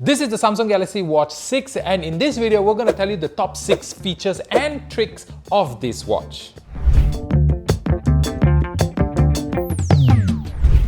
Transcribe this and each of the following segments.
This is the Samsung Galaxy Watch 6 and in this video we're going to tell you the top 6 features and tricks of this watch.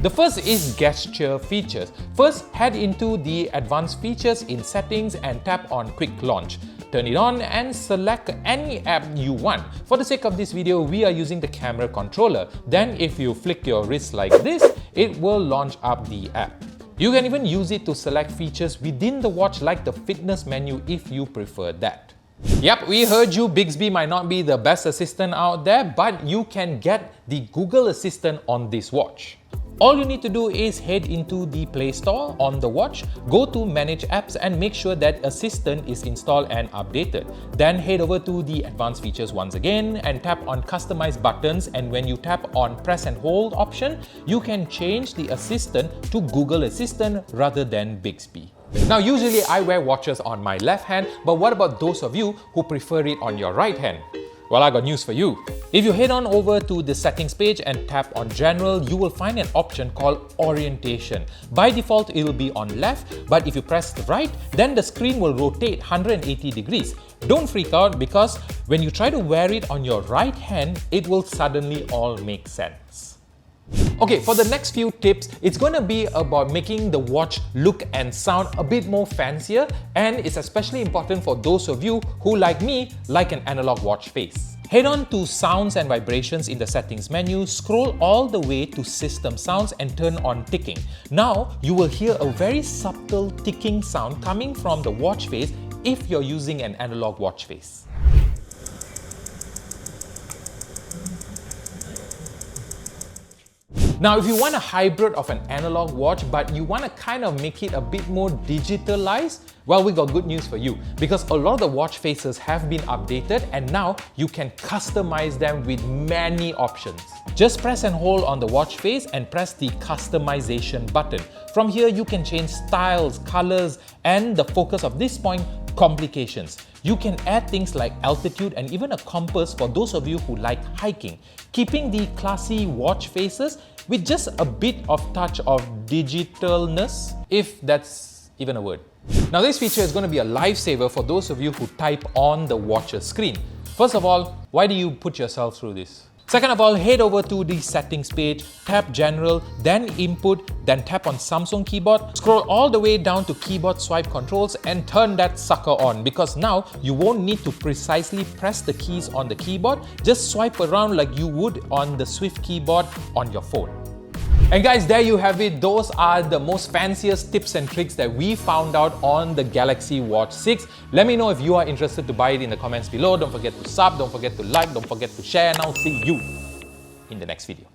The first is gesture features. First, head into the advanced features in settings and tap on quick launch. Turn it on and select any app you want. For the sake of this video, we are using the camera controller. Then if you flick your wrist like this, it will launch up the app. You can even use it to select features within the watch like the fitness menu if you prefer that. Yep, we heard you. Bixby might not be the best assistant out there, but you can get the Google Assistant on this watch. All you need to do is head into the Play Store on the watch, go to Manage Apps and make sure that Assistant is installed and updated. Then head over to the Advanced Features once again and tap on Customize buttons, and when you tap on Press and Hold option, you can change the Assistant to Google Assistant rather than Bixby. Now usually I wear watches on my left hand, but what about those of you who prefer it on your right hand? Well, I got news for you. If you head on over to the settings page and tap on General, you will find an option called Orientation. By default, it will be on left, but if you press the right, then the screen will rotate 180 degrees. Don't freak out because when you try to wear it on your right hand, it will suddenly all make sense. Okay, for the next few tips, it's going to be about making the watch look and sound a bit more fancier, and it's especially important for those of you who, like me, like an analog watch face. Head on to Sounds and Vibrations in the Settings menu, scroll all the way to System Sounds and turn on ticking. Now, you will hear a very subtle ticking sound coming from the watch face if you're using an analog watch face. Now, if you want a hybrid of an analog watch, but you want to kind of make it a bit more digitalized, well, we got good news for you because a lot of the watch faces have been updated and now you can customize them with many options. Just press and hold on the watch face and press the customization button. From here, you can change styles, colors, and the focus of this point, complications. You can add things like altitude and even a compass for those of you who like hiking, keeping the classy watch faces with just a bit of touch of digitalness, if that's even a word. Now this feature is going to be a lifesaver for those of you who type on the watch's screen. First of all, why do you put yourself through this? Second of all, head over to the settings page, tap General, then Input, then tap on Samsung keyboard, scroll all the way down to keyboard swipe controls and turn that sucker on, because now you won't need to precisely press the keys on the keyboard, just swipe around like you would on the Swift keyboard on your phone. And guys, there you have it. Those are the most fanciest tips and tricks that we found out on the Galaxy Watch 6. Let me know if you are interested to buy it in the comments below. Don't forget to sub, don't forget to like, don't forget to share, and I'll see you in the next video.